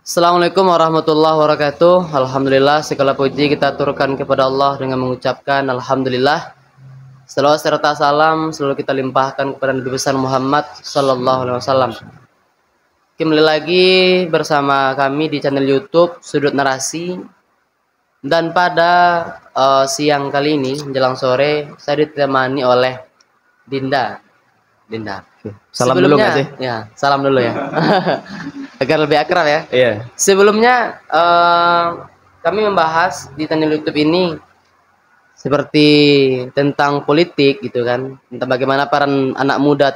Assalamualaikum warahmatullahi wabarakatuh. Alhamdulillah, segala puji kita aturkan kepada Allah dengan mengucapkan Alhamdulillah. Selawat serta salam selalu kita limpahkan kepada Nabi besar Muhammad Sallallahu Alaihi Wasallam. Kembali lagi bersama kami di channel YouTube Sudut Narasi. Dan pada siang kali ini menjelang sore saya ditemani oleh Dinda. Salam dulu nggak sih? Ya, salam dulu ya. Agar lebih akrab ya. Iya. Sebelumnya kami membahas di channel YouTube ini seperti tentang politik gitu kan, tentang bagaimana para anak muda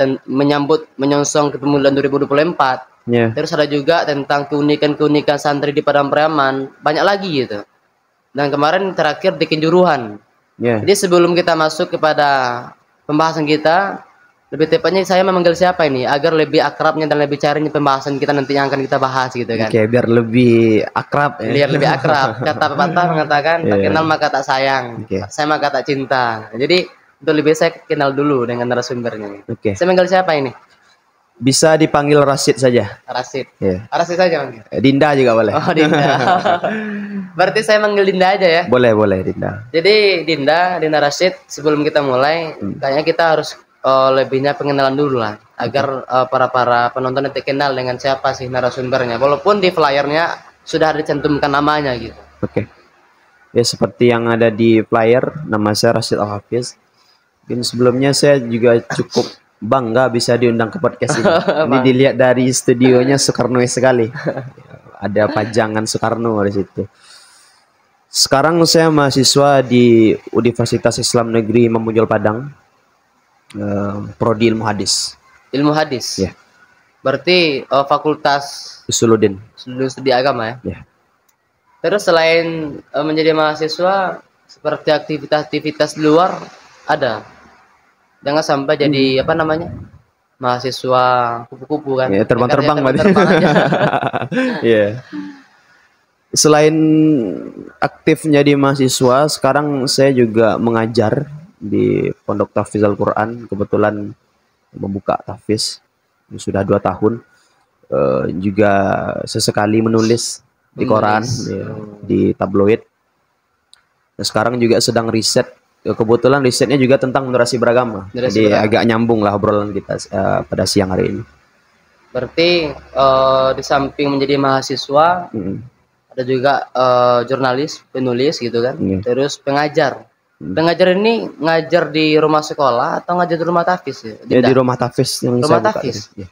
menyongsong kepemiluan 2024. Iya. Terus ada juga tentang keunikan-keunikan santri di Padang Priaman, banyak lagi gitu. Dan kemarin terakhir di Kenjuruhan. Iya. Jadi sebelum kita masuk kepada pembahasan kita, lebih tepatnya saya memanggil siapa ini agar lebih akrabnya dan lebih cairnya pembahasan kita nanti yang akan kita bahas gitu kan. Oke, biar lebih akrab ya. Biar lebih akrab. Kata pepatah mengatakan tak kenal maka tak sayang, tak sayang maka tak cinta. Jadi untuk lebih saya kenal dulu dengan narasumbernya. Oke. Saya manggil siapa ini? Bisa dipanggil Rashid saja. Rashid. Iya. Rashid saja manggil. Dinda juga boleh. Oh, Dinda. Berarti saya manggil Dinda aja ya. Boleh Dinda. Jadi Dinda Rashid, sebelum kita mulai kayaknya kita harus lebihnya pengenalan dulu lah agar para penonton nanti kenal dengan siapa sih narasumbernya, walaupun di flyernya sudah dicantumkan namanya gitu. Oke. Ya seperti yang ada di flyer, nama saya Rashid Al-Hafiz. Mungkin sebelumnya saya juga cukup bangga bisa diundang ke podcast ini. Ini dilihat dari studionya Soekarno sekali. Ada pajangan Soekarno di situ. Sekarang saya mahasiswa di Universitas Islam Negeri Mamuju Padang. Prodi ilmu hadis. Ilmu hadis. Ya. Berarti fakultas Usuluddin. Studi agama ya. Ya. Terus selain menjadi mahasiswa, seperti aktivitas-aktivitas di luar ada. Jangan sampai jadi apa namanya? Mahasiswa kupu-kupu kan. Ya, terbang-terbang berarti. Iya. Selain aktif menjadi mahasiswa, sekarang saya juga mengajar di Pondok Tahfiz Al-Quran. Kebetulan membuka tahfiz sudah 2 tahun. Juga sesekali menulis di koran, ya, di tabloid. Nah, sekarang juga sedang riset. Kebetulan risetnya juga tentang moderasi beragama. Jadi agak nyambung lah obrolan kita pada siang hari ini. Berarti di samping menjadi mahasiswa, ada juga jurnalis, penulis gitu kan. Terus pengajar. Pengajar ini ngajar di rumah sekolah atau ngajar di rumah tahfiz ya? Ya di rumah tahfiz yang rumah saya buka. Tahfiz. Ya.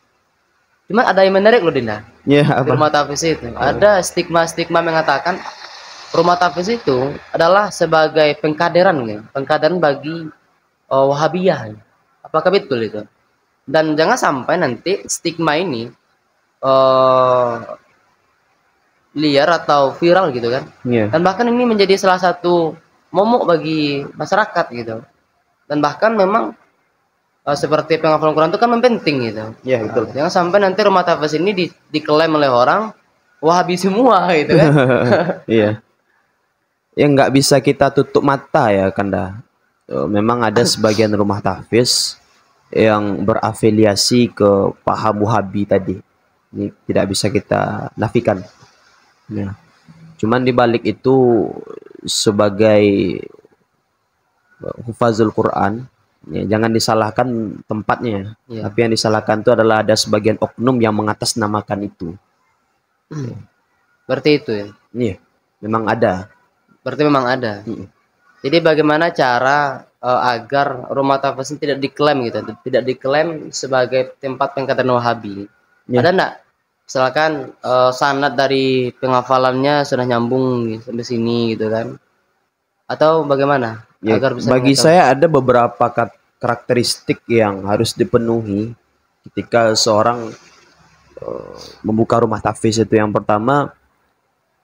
Cuman ada yang menarik loh Dinda. Ya, di rumah tahfiz itu ada stigma mengatakan rumah tahfiz itu adalah sebagai pengkaderan bagi Wahabiyah. Apakah betul itu? Dan jangan sampai nanti stigma ini liar atau viral gitu kan. Dan bahkan ini menjadi salah satu momok bagi masyarakat gitu. Dan bahkan memang seperti penghafalan Quran itu kan penting gitu. Iya, betul. Jangan sampai nanti rumah tahfiz ini diklaim oleh orang Wahabi semua gitu kan. Iya. Ya nggak bisa kita tutup mata ya Kanda. Memang ada sebagian rumah tahfiz yang berafiliasi ke paham Wahabi tadi. Ini tidak bisa kita nafikan. Ya. Cuman di balik itu sebagai hufazul Quran, ya, jangan disalahkan tempatnya, tapi yang disalahkan itu adalah ada sebagian oknum yang mengatasnamakan itu. Berarti itu ya? Iya, memang ada. Berarti memang ada. Jadi bagaimana cara agar rumah tahfiz tidak diklaim gitu, tidak diklaim sebagai tempat pengkaderan Wahabi? Ada enggak? Misalkan sanad dari penghafalannya sudah nyambung sampai sini gitu kan, atau bagaimana ya, agar bisa bagi saya ada beberapa karakteristik yang harus dipenuhi ketika seorang membuka rumah tahfiz itu. Yang pertama,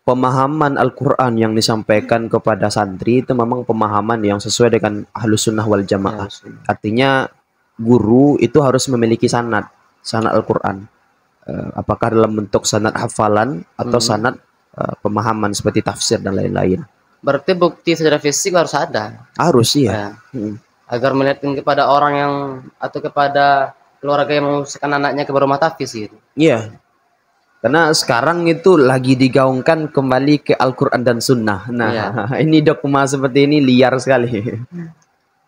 pemahaman Al-Quran yang disampaikan kepada santri itu memang pemahaman yang sesuai dengan Ahlus Sunnah wal Jamaah. Artinya guru itu harus memiliki sanad Al-Quran. Apakah dalam bentuk sanad hafalan atau sanad pemahaman seperti tafsir dan lain-lain. Berarti bukti secara fisik harus ada. Harus iya. Agar melihatkan kepada orang yang atau kepada keluarga yang memusukkan anaknya ke rumah tahfiz gitu. Iya. Karena sekarang itu lagi digaungkan kembali ke Al-Quran dan Sunnah. Nah, Iya. ini dogma seperti ini liar sekali.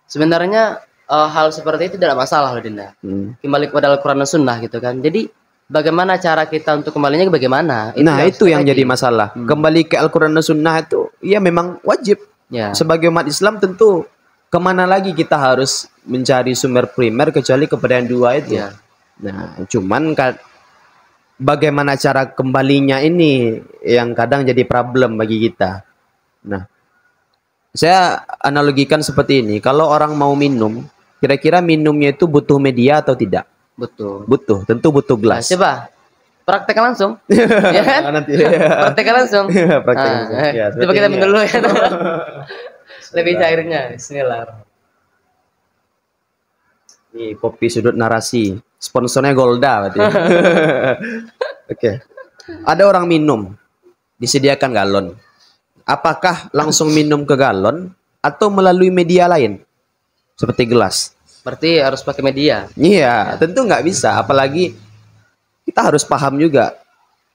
Sebenarnya hal seperti itu tidak masalah loh Dinda. Kembali kepada Al-Quran dan Sunnah gitu kan. Jadi bagaimana cara kita untuk kembalinya bagaimana? Nah, itu yang jadi lagi. masalah. Kembali ke Al-Quran dan Sunnah itu, ya memang wajib. Ya. Sebagai umat Islam tentu kemana lagi kita harus mencari sumber primer kecuali kepada yang dua itu. Ya. Nah, cuman bagaimana cara kembalinya ini yang kadang jadi problem bagi kita. Nah, saya analogikan seperti ini. Kalau orang mau minum, kira-kira minumnya itu butuh media atau tidak? Betul. Butuh, tentu butuh Nah, gelas. coba praktekkan langsung. Ya kan? Nanti praktekkan langsung. praktekkan langsung. Ya, coba kita minum dulu ya. Lebih Bismillah. cairnya. Bismillah. Ini kopi sudut narasi. Sponsornya Golda berarti. Oke. Ada orang minum, disediakan galon. Apakah langsung minum ke galon atau melalui media lain? Seperti gelas. Berarti harus pakai media. Iya, tentu nggak bisa. Apalagi kita harus paham juga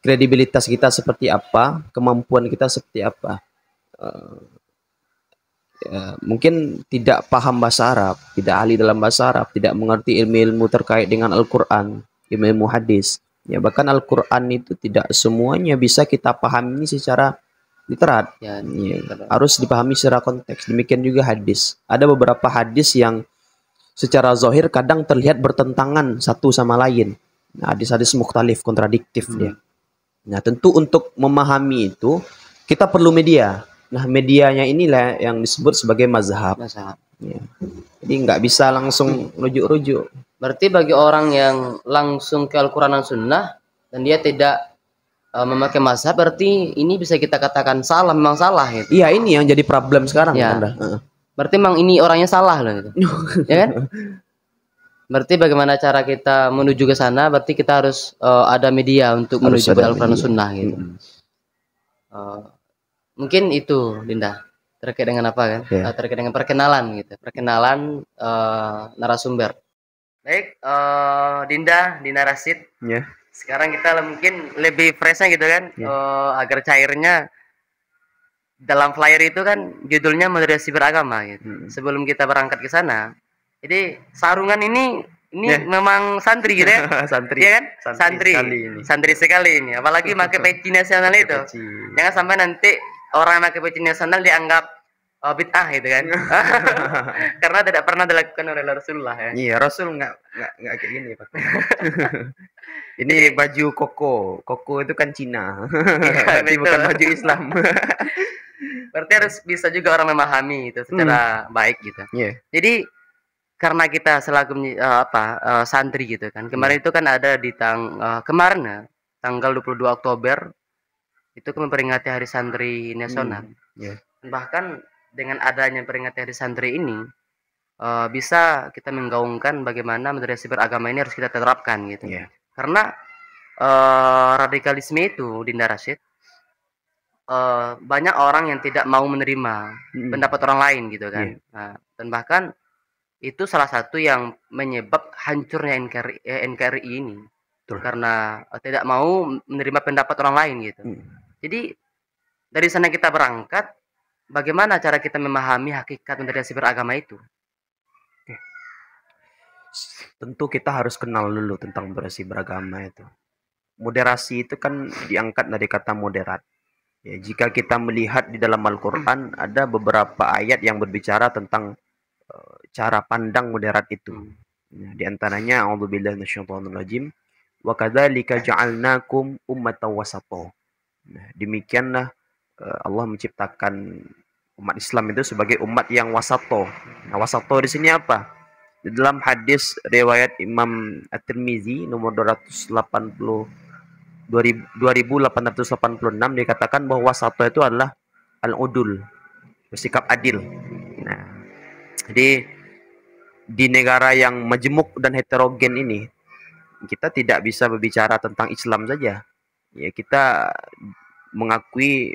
kredibilitas kita seperti apa, kemampuan kita seperti apa. Ya, mungkin tidak paham bahasa Arab, tidak ahli dalam bahasa Arab, tidak mengerti ilmu-ilmu terkait dengan Al-Quran, ilmu-ilmu hadis. Ya, bahkan Al-Quran itu tidak semuanya bisa kita pahami secara literat. Ya, harus dipahami secara konteks. Demikian juga hadis. Ada beberapa hadis yang secara zahir kadang terlihat bertentangan satu sama lain. Nah, hadis-hadis mukhtalif, kontradiktif dia. Nah, tentu untuk memahami itu kita perlu media. Nah, medianya inilah yang disebut sebagai mazhab. Ya. Jadi nggak bisa langsung rujuk-rujuk. Berarti bagi orang yang langsung ke Al-Quran dan Sunnah dan dia tidak memakai mazhab, berarti ini bisa kita katakan salah, memang salah gitu. Iya, ini yang jadi problem sekarang. Ya. Berarti memang ini orangnya salah loh gitu. Ya kan? Berarti bagaimana cara kita menuju ke sana? Berarti kita harus ada media untuk menuju ke Al-Quran dan Sunnah gitu. Mungkin itu Dinda terkait dengan apa kan? Terkait dengan perkenalan gitu. Perkenalan narasumber. Baik, Dinda Rasid. Yeah. Sekarang kita mungkin lebih freshnya gitu kan, agar cairnya dalam flyer itu kan judulnya moderasi beragama gitu. Sebelum kita berangkat ke sana, jadi sarungan ini memang santri gitu ya, santri, ya kan? Santri sekali ini. Apalagi pakai peci nasional itu. Jangan sampai nanti orang yang pakai peci nasional dianggap bid'ah gitu kan. Karena tidak pernah dilakukan oleh Rasulullah ya. Iya, Rasul nggak kayak gini Pak. Ini baju koko itu kan Cina. Berarti bukan baju Islam. Berarti harus bisa juga orang memahami itu secara baik gitu. Jadi karena kita selaku santri gitu kan. Kemarin itu kan ada di kemarin tanggal 22 Oktober itu memperingati Hari Santri Nasional. Bahkan dengan adanya peringatan Hari Santri ini bisa kita menggaungkan bagaimana moderasi beragama ini harus kita terapkan gitu. Karena radikalisme itu Dinda Rasid, banyak orang yang tidak mau menerima pendapat orang lain gitu kan. Dan bahkan itu salah satu yang menyebab hancurnya NKRI ini. Karena tidak mau menerima pendapat orang lain gitu. Jadi dari sana kita berangkat, bagaimana cara kita memahami hakikat moderasi beragama itu? Tentu kita harus kenal dulu tentang moderasi beragama itu. Moderasi itu kan diangkat dari kata moderat. Ya, jika kita melihat di dalam Al-Quran ada beberapa ayat yang berbicara tentang cara pandang moderat itu. Di antaranya a'udzubillahi minasyaitonirrajim wa kadzalika ja'alnakum ummatan wasata. Nah, demikianlah Allah menciptakan umat Islam itu sebagai umat yang wasato. Nah, wasato di sini apa? Di dalam hadis riwayat Imam At-Tirmizi nomor 2886 dikatakan bahwa wasato itu adalah al-udul, bersikap adil. Nah, jadi di negara yang majemuk dan heterogen ini kita tidak bisa berbicara tentang Islam saja. Ya, kita mengakui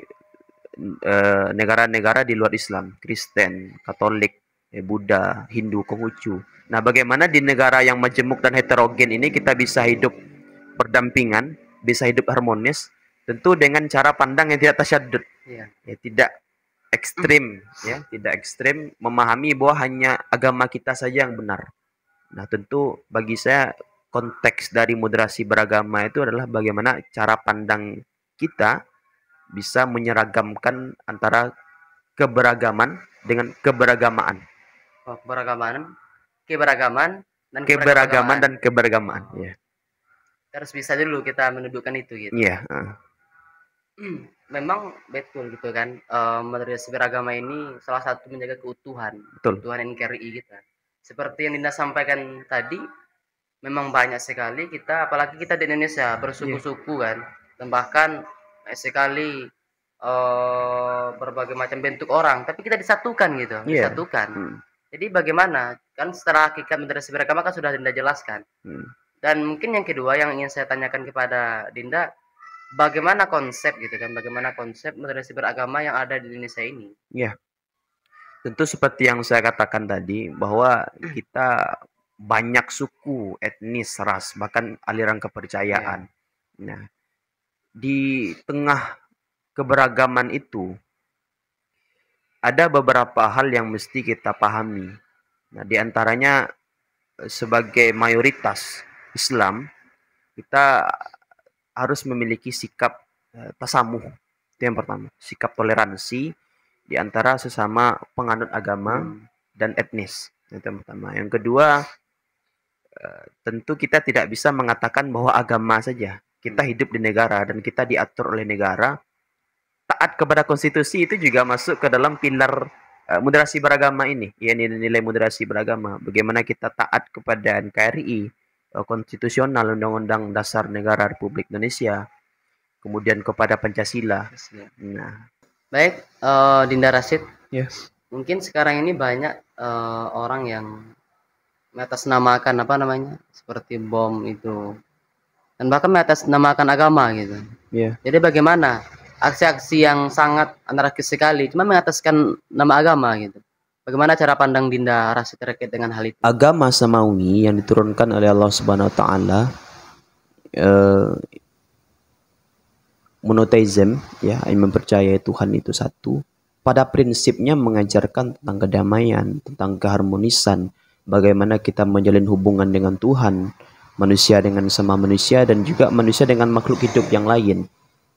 negara-negara di luar Islam, Kristen, Katolik, Buddha, Hindu, Konghucu. Nah, bagaimana di negara yang majemuk dan heterogen ini kita bisa hidup berdampingan bisa hidup harmonis, tentu dengan cara pandang yang tidak tasyadud, Iya. ya tidak ekstrim, ya tidak ekstrim, memahami bahwa hanya agama kita saja yang benar. Nah, tentu bagi saya konteks dari moderasi beragama itu adalah bagaimana cara pandang kita bisa menyeragamkan antara keberagaman dengan keberagamaan. Oh, keberagaman, keberagaman dan Keberagaman keberagamaan. dan keberagamaan, ya. Harus bisa dulu kita mendudukkan itu gitu. Iya, Memang betul gitu kan. Moderasi beragama ini salah satu menjaga keutuhan, betul. keutuhan NKRI kita. Seperti yang Dinda sampaikan tadi, memang banyak sekali kita, apalagi kita di Indonesia bersuku-suku kan, dan bahkan banyak sekali berbagai macam bentuk orang, tapi kita disatukan gitu, Iya. disatukan. Jadi bagaimana? Kan setelah hakikat moderasi beragama kan sudah Dinda jelaskan. Dan mungkin yang kedua yang ingin saya tanyakan kepada Dinda, bagaimana konsep gitu kan? Bagaimana konsep moderasi beragama yang ada di Indonesia ini? Ya, tentu seperti yang saya katakan tadi bahwa kita banyak suku, etnis, ras, bahkan aliran kepercayaan. Nah, di tengah keberagaman itu ada beberapa hal yang mesti kita pahami. Nah, di antaranya sebagai mayoritas Islam, kita harus memiliki sikap tasamuh. Itu yang pertama, sikap toleransi di antara sesama penganut agama dan etnis. Itu yang pertama. Yang kedua, tentu kita tidak bisa mengatakan bahwa agama saja. Kita hidup di negara dan kita diatur oleh negara. Taat kepada konstitusi itu juga masuk ke dalam pilar moderasi beragama ini. Ya, nilai moderasi beragama. Bagaimana kita taat kepada NKRI, konstitusional, Undang-Undang Dasar Negara Republik Indonesia, kemudian kepada Pancasila. Nah, baik, Dinda Rashid. Yes. Mungkin sekarang ini banyak orang yang mengatasnamakan apa namanya, seperti bom itu, dan bahkan mengatasnamakan agama gitu. Yeah. Jadi bagaimana aksi-aksi yang sangat anarkis sekali, cuma mengataskan nama agama gitu. Bagaimana cara pandang Dinda Rashid terkait dengan hal itu? Agama samawi yang diturunkan oleh Allah Subhanahu Wa Taala, monotheism, ya, yang mempercayai Tuhan itu satu, pada prinsipnya mengajarkan tentang kedamaian, tentang keharmonisan, bagaimana kita menjalin hubungan dengan Tuhan, manusia dengan sama manusia, dan juga manusia dengan makhluk hidup yang lain.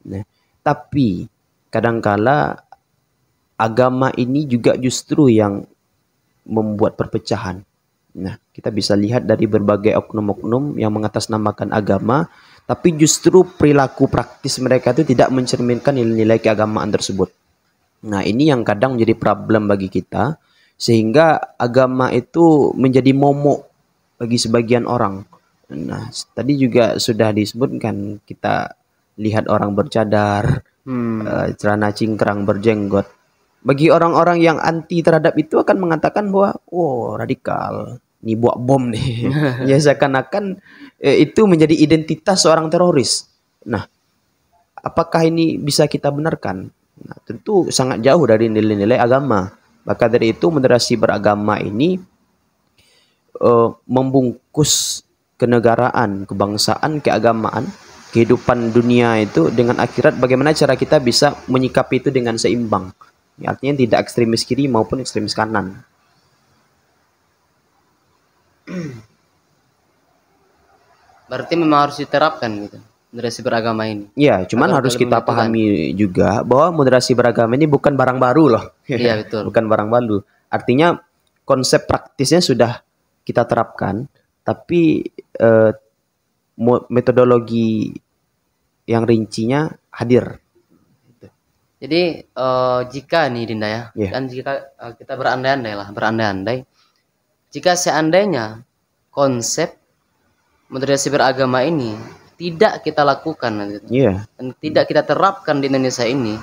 Nah, tapi kadangkala agama ini juga justru yang membuat perpecahan. Nah, kita bisa lihat dari berbagai oknum-oknum yang mengatasnamakan agama, tapi justru perilaku praktis mereka itu tidak mencerminkan nilai-nilai keagamaan tersebut. Nah, ini yang kadang menjadi problem bagi kita, sehingga agama itu menjadi momok bagi sebagian orang. Nah, tadi juga sudah disebutkan, kita lihat orang bercadar, celana cingkrang, berjenggot. Bagi orang-orang yang anti terhadap itu akan mengatakan bahwa, oh, radikal, ini buat bom nih. Ya, seakan-akan itu menjadi identitas seorang teroris. Nah, apakah ini bisa kita benarkan? Nah, tentu sangat jauh dari nilai-nilai agama. Maka dari itu moderasi beragama ini membungkus kenegaraan, kebangsaan, keagamaan, kehidupan dunia itu dengan akhirat, bagaimana cara kita bisa menyikapi itu dengan seimbang. Ya, artinya tidak ekstremis kiri maupun ekstremis kanan. Berarti memang harus diterapkan gitu, moderasi beragama ini. Ya, cuman harus kita pahami juga bahwa moderasi beragama ini bukan barang baru loh. Iya, betul. Bukan barang baru. Artinya konsep praktisnya sudah kita terapkan, tapi metodologi yang rincinya hadir. Jadi jika nih Dinda ya, dan jika kita berandai-andai, jika seandainya konsep moderasi beragama ini tidak kita lakukan, dan tidak kita terapkan di Indonesia ini,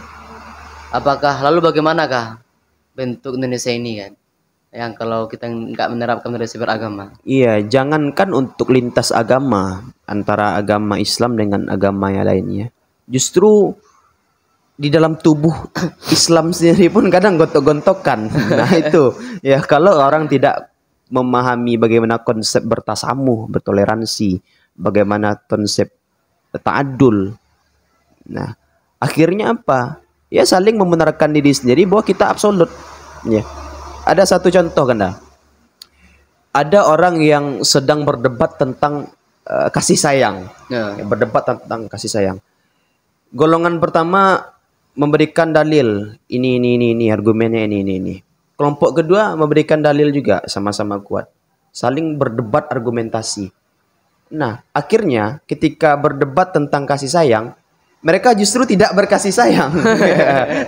apakah lalu bagaimanakah bentuk Indonesia ini kan? Yang kalau kita nggak menerapkan moderasi beragama. Iya, jangankan untuk lintas agama antara agama Islam dengan agama yang lainnya, justru di dalam tubuh Islam sendiri pun kadang gontok-gontokan. Nah, itu ya, kalau orang tidak memahami bagaimana konsep bertasamuh, bertoleransi, bagaimana konsep ta'adul. Nah, akhirnya apa? Ya saling membenarkan diri sendiri bahwa kita absolut. Ya. Ada satu contoh kan, ada orang yang sedang berdebat tentang kasih sayang. Ya. Berdebat tentang kasih sayang. Golongan pertama memberikan dalil ini argumennya ini. Kelompok kedua memberikan dalil juga sama-sama kuat. Saling berdebat argumentasi. Nah, akhirnya ketika berdebat tentang kasih sayang, mereka justru tidak berkasih sayang.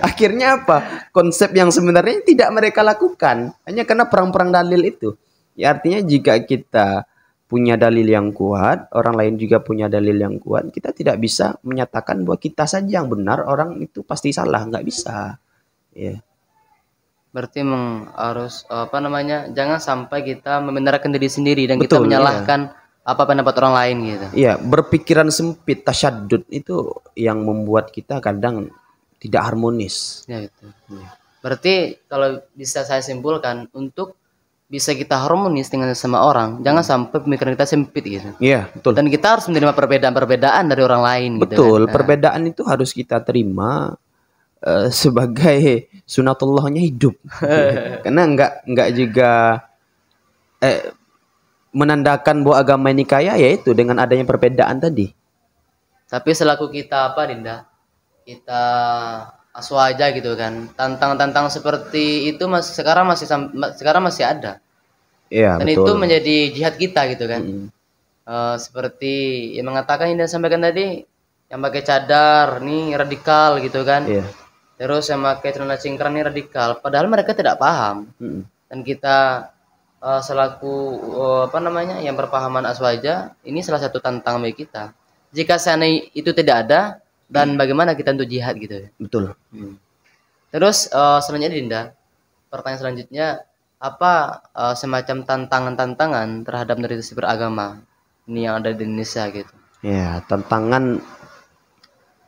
Akhirnya apa? Konsep yang sebenarnya tidak mereka lakukan hanya karena perang-perang dalil itu. Ya, artinya jika kita punya dalil yang kuat, orang lain juga punya dalil yang kuat, kita tidak bisa menyatakan bahwa kita saja yang benar, orang itu pasti salah, nggak bisa. Ya. Berarti harus jangan sampai kita membenarkan diri sendiri dan Betul, kita menyalahkan apa pendapat orang lain gitu. Iya, berpikiran sempit, tasyadud itu yang membuat kita kadang tidak harmonis. Ya itu. Berarti kalau bisa saya simpulkan, untuk bisa kita harmonis dengan sama orang, jangan sampai pemikiran kita sempit gitu. Iya, betul. Dan kita harus menerima perbedaan-perbedaan dari orang lain. Betul, gitu kan. perbedaan itu harus kita terima sebagai sunatullahnya hidup. Karena enggak juga menandakan bahwa agama ini kaya, yaitu dengan adanya perbedaan tadi. Tapi selaku kita Dinda? Kita aswaja gitu kan. Tantang-tantang seperti itu sekarang masih ada. Iya, dan betul. itu menjadi jihad kita gitu kan. Seperti yang mengatakan yang sampaikan tadi, yang pakai cadar nih radikal gitu kan. Iya. Terus yang pakai celana cingkrang nih radikal, padahal mereka tidak paham. Dan kita selaku yang berpahaman aswaja, ini salah satu tantangan bagi kita. Jika seandainya itu tidak ada, dan bagaimana kita untuk jihad gitu. Betul. Terus selanjutnya Dinda, pertanyaan selanjutnya, apa semacam tantangan-tantangan terhadap organisasi beragama ini yang ada di Indonesia gitu? Ya, tantangan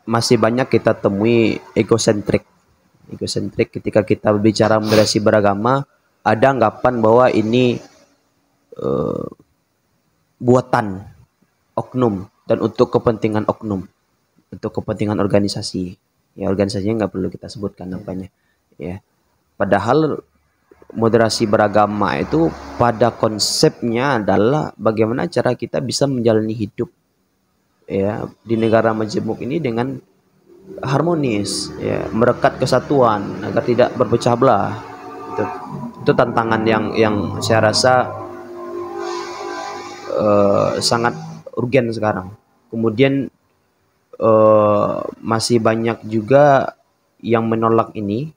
masih banyak kita temui egosentrik ketika kita berbicara moderasi beragama, ada anggapan bahwa ini buatan oknum dan untuk kepentingan oknum, untuk kepentingan organisasi. Ya, organisasinya nggak perlu kita sebutkan namanya. Ya, padahal moderasi beragama itu pada konsepnya adalah bagaimana cara kita bisa menjalani hidup ya di negara majemuk ini dengan harmonis, ya, merekat kesatuan agar tidak berpecah belah. Itu tantangan yang saya rasa sangat urgen sekarang. Kemudian masih banyak juga yang menolak ini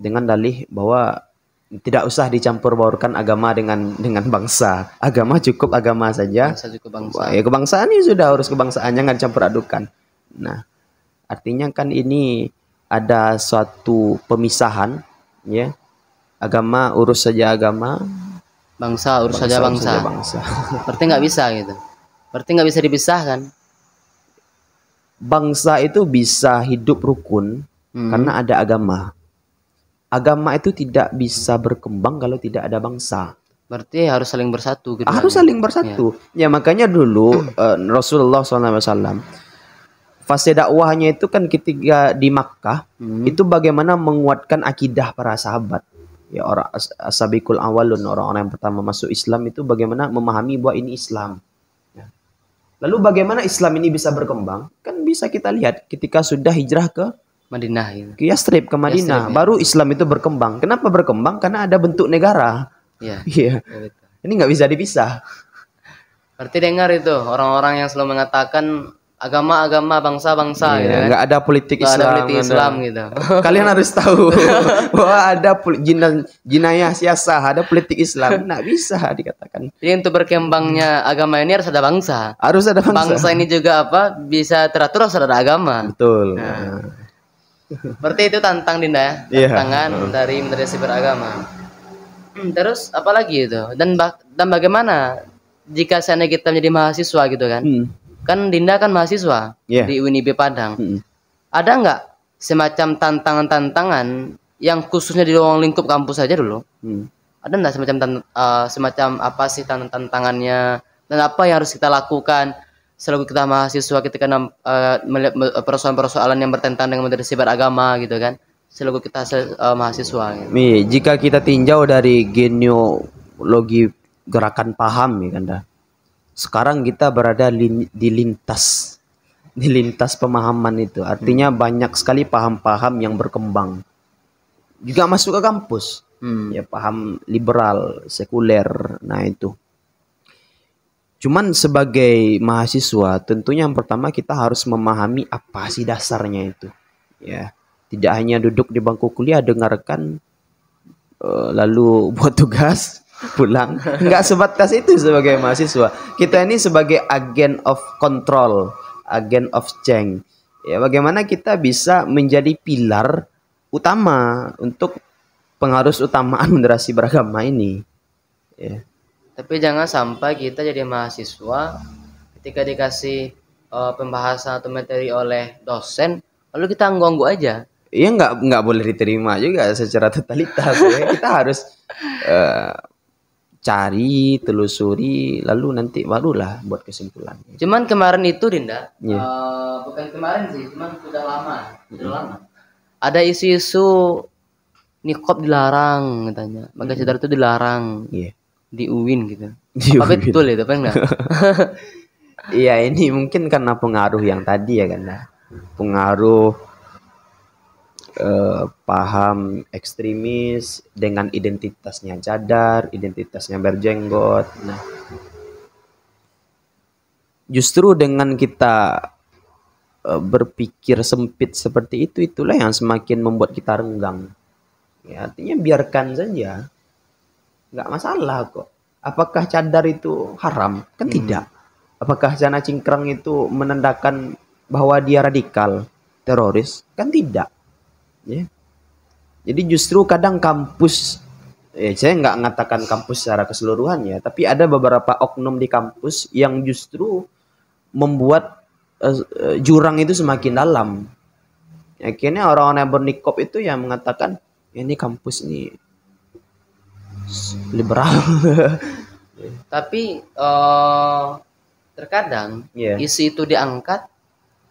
dengan dalih bahwa tidak usah dicampur baurkan agama dengan bangsa. Agama cukup agama saja. Bangsa cukup bangsa. Ya, kebangsaan ini sudah urus kebangsaan, jangan campur adukan. Nah, artinya kan ini ada suatu pemisahan, ya. Agama urus saja agama, bangsa urus saja bangsa. Berarti nggak bisa gitu. Berarti nggak bisa dipisahkan. Bangsa itu bisa hidup rukun karena ada agama. Agama itu tidak bisa berkembang kalau tidak ada bangsa. Berarti harus saling bersatu gitu. Harus saling bersatu. Ya, makanya dulu Rasulullah SAW fase dakwahnya itu kan ketika di Makkah, itu bagaimana menguatkan akidah para sahabat. Ya, orang as-sabiqul awalun, orang-orang yang pertama masuk Islam itu bagaimana memahami bahwa ini Islam. Ya. Lalu bagaimana Islam ini bisa berkembang? Kan bisa kita lihat ketika sudah hijrah ke Madinah gitu. Ke Yastrib, ke Madinah, ya. Baru Islam itu berkembang. Kenapa berkembang? Karena ada bentuk negara. Iya. Iya. Ini nggak bisa dipisah. Berarti dengar itu orang-orang yang selalu mengatakan agama bangsa-bangsa. Iya, gitu kan? nggak ada politik Islam. Ada politik Islam gitu. Kalian harus tahu bahwa ada jinayah siasah, ada politik Islam. Nggak bisa dikatakan. Jadi untuk berkembangnya agama ini harus ada bangsa. Harus ada bangsa. Bangsa ini juga bisa teratur harus ada agama. Betul. Nah. Berarti itu Dinda ya, tantangan dari moderasi beragama. Terus apalagi itu? Dan bagaimana jika seandainya kita menjadi mahasiswa gitu kan? Kan Dinda kan mahasiswa di UNIB Padang. Ada nggak semacam tantangan-tantangan yang khususnya di ruang lingkup kampus saja dulu? Ada nggak semacam apa sih tantangannya dan apa yang harus kita lakukan selalu kita mahasiswa ketika melihat persoalan-persoalan yang bertentangan dengan moderasi beragama gitu kan, selalu kita mahasiswa gitu. Jika kita tinjau dari genealogi gerakan paham ya kan dah. Sekarang kita berada di lintas pemahaman itu. Artinya banyak sekali paham-paham yang berkembang. Juga masuk ke kampus. Ya paham liberal, sekuler. Nah itu. Cuman sebagai mahasiswa, tentunya yang pertama kita harus memahami apa sih dasarnya itu. Ya, tidak hanya duduk di bangku kuliah dengarkan lalu buat tugas pulang. Enggak sebatas itu sebagai mahasiswa. Kita ini sebagai agen of control, agen of change. Ya, bagaimana kita bisa menjadi pilar utama untuk pengarus utamaan moderasi beragama ini. Ya. Tapi jangan sampai kita jadi mahasiswa ketika dikasih pembahasan atau materi oleh dosen, lalu kita anggu-anggu aja. Iya nggak boleh diterima juga secara totalitas. Ya. Kita harus cari, telusuri, lalu nanti barulah buat kesimpulan. Cuman kemarin itu Dinda, bukan kemarin sih, cuman sudah lama. Ada isu-isu niqab dilarang katanya, pakai cadar itu dilarang. Iya. Di UIN gitu. Apa betul itu apa enggak? Iya, ini mungkin karena pengaruh yang tadi ya kan. Pengaruh paham ekstremis dengan identitasnya cadar, identitasnya berjenggot. Nah, justru dengan kita berpikir sempit seperti itu, itulah yang semakin membuat kita renggang. Ya, artinya biarkan saja. Nggak masalah kok. Apakah cadar itu haram? Kan tidak. Apakah celana cingkrang itu menandakan bahwa dia radikal, teroris? Kan tidak. Ya. Jadi justru kadang kampus, saya nggak mengatakan kampus secara keseluruhan ya, tapi ada beberapa oknum di kampus yang justru membuat jurang itu semakin dalam. Akhirnya orang-orang yang bernikop itu yang mengatakan, ini kampus ini liberal. Tapi terkadang isu itu diangkat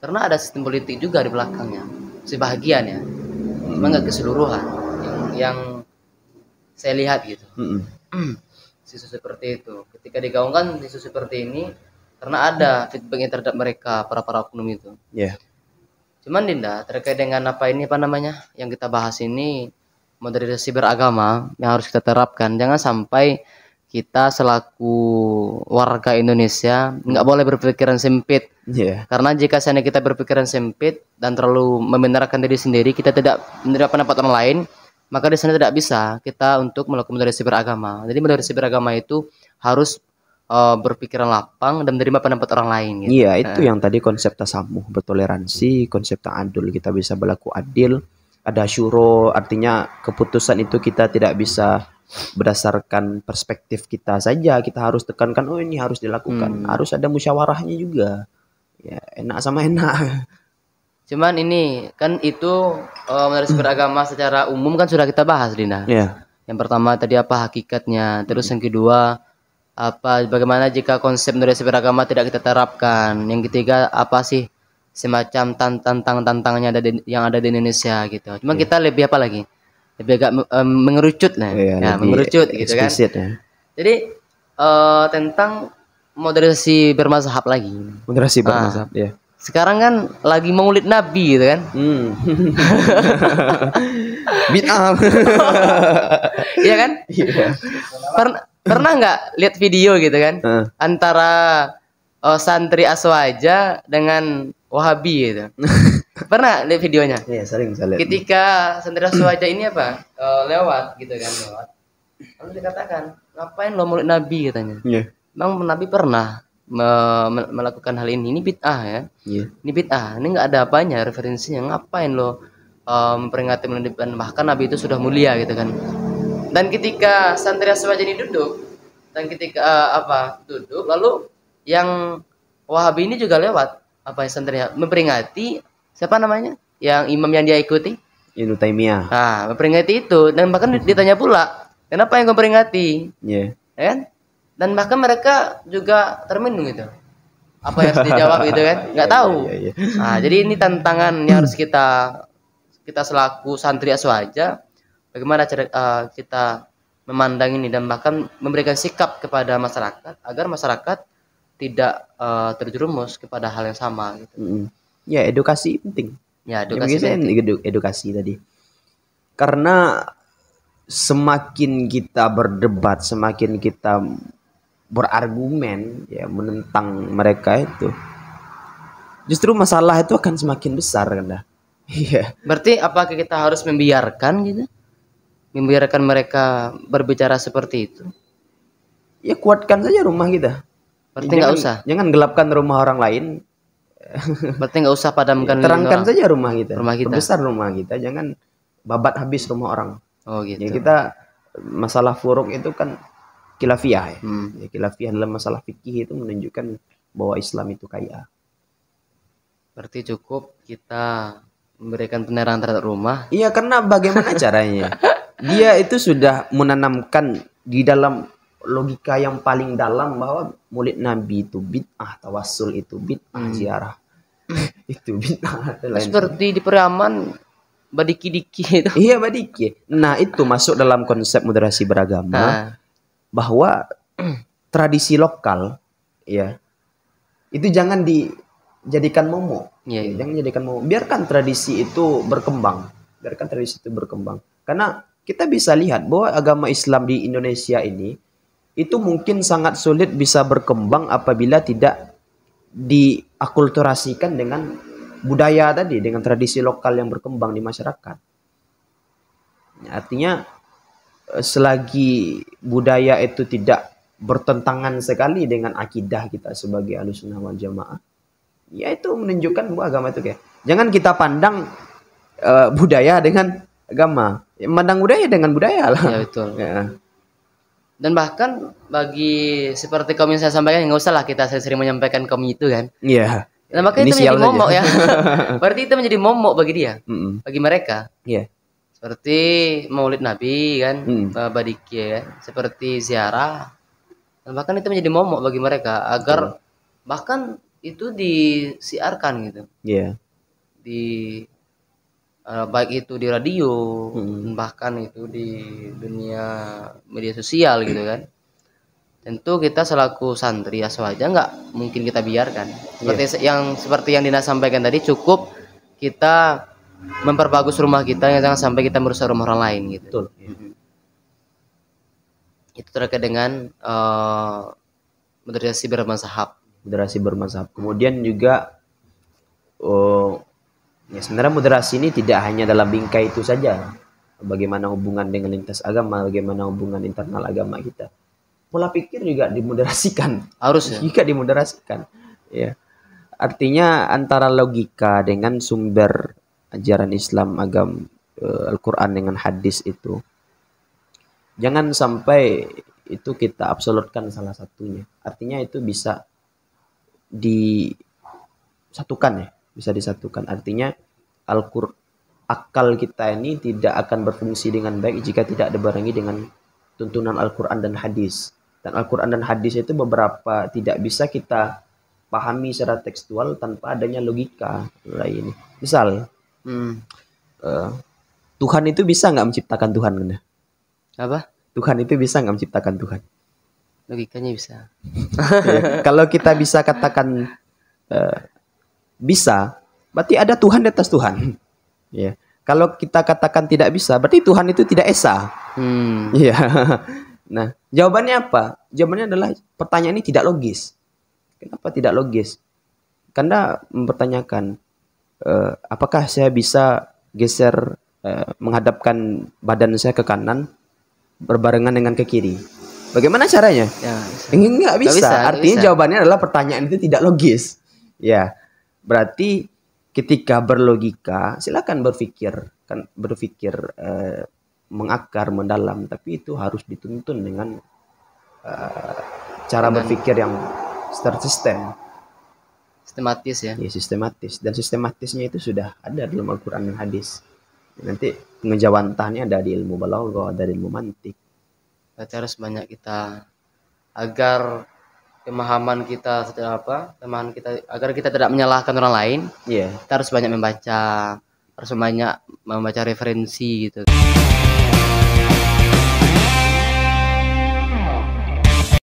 karena ada sistem politik juga di belakangnya, sebahagian ya, memang nggak keseluruhan yang saya lihat gitu. Isu seperti itu ketika digaungkan isu seperti ini karena ada feedbacknya terhadap mereka para oknum itu. Cuman Dinda, terkait dengan apa namanya yang kita bahas ini, moderasi beragama yang harus kita terapkan, jangan sampai kita selaku warga Indonesia nggak boleh berpikiran sempit. Karena jika seandainya kita berpikiran sempit dan terlalu membenarkan diri sendiri, kita tidak menerima pendapat orang lain, maka di sana tidak bisa kita untuk melakukan moderasi beragama. Jadi moderasi beragama itu harus berpikiran lapang dan menerima pendapat orang lain. Gitu. Iya, itu yang tadi konsep tasamuh, bertoleransi, konsep ta'adul, kita bisa berlaku adil. Ada syuro, artinya keputusan itu kita tidak bisa berdasarkan perspektif kita saja. Kita harus tekankan, oh ini harus dilakukan. Harus ada musyawarahnya juga. Ya, enak sama enak. Cuman ini kan itu moderasi beragama secara umum kan sudah kita bahas, Dina. Yang pertama tadi apa hakikatnya, terus yang kedua apa bagaimana jika konsep moderasi beragama tidak kita terapkan. Yang ketiga apa sih semacam tantangannya yang ada di Indonesia gitu. Cuma kita lebih apa lagi? Lebih agak mengerucut lah. Mengerucut gitu kan. Jadi tentang moderasi bermazhab lagi. Moderasi bermazhab, ya. Sekarang kan lagi Maulid Nabi gitu kan. Bid'ah. Iya kan? Pernah nggak lihat video gitu kan? Antara santri Aswaja dengan Wahabi gitu. Pernah lihat videonya? Iya, sering saya lihat. Ketika santri Aswaja ini apa? Lewat gitu kan, lewat. Lalu dikatakan, "Ngapain lo Maulid Nabi?" katanya. Bang Nabi pernah melakukan hal ini bid'ah ya. Ini bid'ah, ini nggak ada apanya referensinya. Ngapain lo memperingati Maulid Nabi? Bahkan Nabi itu sudah mulia gitu kan. Dan ketika santri Aswaja ini duduk, dan ketika duduk, lalu yang Wahabi ini juga lewat santrinya memperingati siapa namanya? Yang imam yang dia ikuti? Ibnu Taimiyah. Memperingati itu dan bahkan ditanya pula, "Kenapa yang kau peringati?" Ya kan? Dan bahkan mereka juga termenung gitu. apa yang harus dijawab gitu kan, nggak tahu. Iya. Nah, jadi ini tantangan yang harus kita selaku santri Aswaja, bagaimana cara kita memandang ini dan bahkan memberikan sikap kepada masyarakat agar masyarakat tidak terjerumus kepada hal yang sama gitu. Ya, edukasi penting. Ya, Yang edukasi biasanya penting. edukasi tadi. Karena semakin kita berdebat, semakin kita berargumen ya menentang mereka itu, justru masalah itu akan semakin besar kan dah. Iya. Berarti apakah kita harus membiarkan gitu? Membiarkan mereka berbicara seperti itu? Ya kuatkan saja rumah kita. Berarti nggak usah. Jangan gelapkan rumah orang lain. Berarti nggak usah padamkan Terangkan orang. saja rumah kita. Rumah kita. Perbesar rumah kita. Jangan babat habis rumah orang. Oh gitu. Ya kita masalah furuk itu kan khilafiyah ya. Ya, khilafiyah dalam masalah fikih itu menunjukkan bahwa Islam itu kaya. Berarti cukup kita memberikan penerangan terhadap rumah. Iya, karena bagaimana caranya? Dia itu sudah menanamkan di dalam logika yang paling dalam bahwa Maulid Nabi itu bid'ah, tawassul itu bid'ah, ziarah itu bid'ah. Seperti di Periaman badiki-diki itu. Iya, badiki. Nah, itu masuk dalam konsep moderasi beragama bahwa tradisi lokal ya itu jangan dijadikan momok. Jangan jadikan momok. Biarkan tradisi itu berkembang. Karena kita bisa lihat bahwa agama Islam di Indonesia ini itu mungkin sangat sulit bisa berkembang apabila tidak diakulturasikan dengan budaya tadi, dengan tradisi lokal yang berkembang di masyarakat. Artinya selagi budaya itu tidak bertentangan sekali dengan akidah kita sebagai Ahlussunnah wal Jamaah, ya itu menunjukkan bahwa agama itu kayak. Jangan kita pandang budaya dengan agama. Ya, memandang budaya dengan budaya lah. Ya betul. Ya. Dan bahkan bagi seperti kaum yang saya sampaikan, nggak usah lah kita sering menyampaikan kaum itu kan. Iya. Nah, maka itu menjadi momok ya. Berarti itu menjadi momok bagi dia, bagi mereka. Iya. Seperti Maulid Nabi kan, badiki ya, seperti ziarah. Dan bahkan itu menjadi momok bagi mereka agar bahkan itu disiarkan gitu. Iya. Baik itu di radio, bahkan itu di dunia media sosial gitu kan. Tentu kita selaku santri Aswaja nggak mungkin kita biarkan. Seperti yang Dina sampaikan tadi, cukup kita memperbagus rumah kita, jangan sampai kita merusak rumah orang lain gitu. Betul. Itu terkait dengan moderasi bermazhab. Kemudian juga ya sebenarnya moderasi ini tidak hanya dalam bingkai itu saja. Bagaimana hubungan dengan lintas agama, bagaimana hubungan internal agama kita. Pola pikir juga dimoderasikan. Harusnya. Juga dimoderasikan. Ya. Artinya antara logika dengan sumber ajaran Islam, agama Al-Quran dengan hadis itu. Jangan sampai itu kita absolutkan salah satunya. Artinya itu bisa disatukan ya. Bisa disatukan. Artinya akal kita ini tidak akan berfungsi dengan baik jika tidak dibarengi dengan tuntunan Al-Quran dan hadis. Dan Al-Quran dan hadis itu beberapa tidak bisa kita pahami secara tekstual tanpa adanya logika lain. Misal, Tuhan itu bisa nggak menciptakan Tuhan? Apa? Tuhan itu bisa nggak menciptakan Tuhan? Logikanya bisa. Ya, kalau kita bisa katakan bisa, berarti ada Tuhan di atas Tuhan. Ya. Kalau kita katakan tidak bisa, berarti Tuhan itu tidak esa. Ya. Nah, jawabannya apa? Jawabannya adalah pertanyaan ini tidak logis. Kenapa tidak logis? Karena mempertanyakan apakah saya bisa geser menghadapkan badan saya ke kanan berbarengan dengan ke kiri? Bagaimana caranya? Ya, Enggak bisa. Artinya jawabannya adalah pertanyaan itu tidak logis. Ya. Berarti ketika berlogika, silakan berpikir mengakar, mendalam, tapi itu harus dituntun dengan cara berpikir yang sistematis ya. Ya, sistematis. Dan sistematisnya itu sudah ada dalam Al-Quran dan hadis. Nanti pengejawantahannya ada di ilmu balaghah, ada di ilmu mantik. Berarti harus banyak kita agar pemahaman kita secara apa? Pemahaman kita agar kita tidak menyalahkan orang lain. Iya. Kita harus banyak membaca, harus banyak membaca referensi gitu.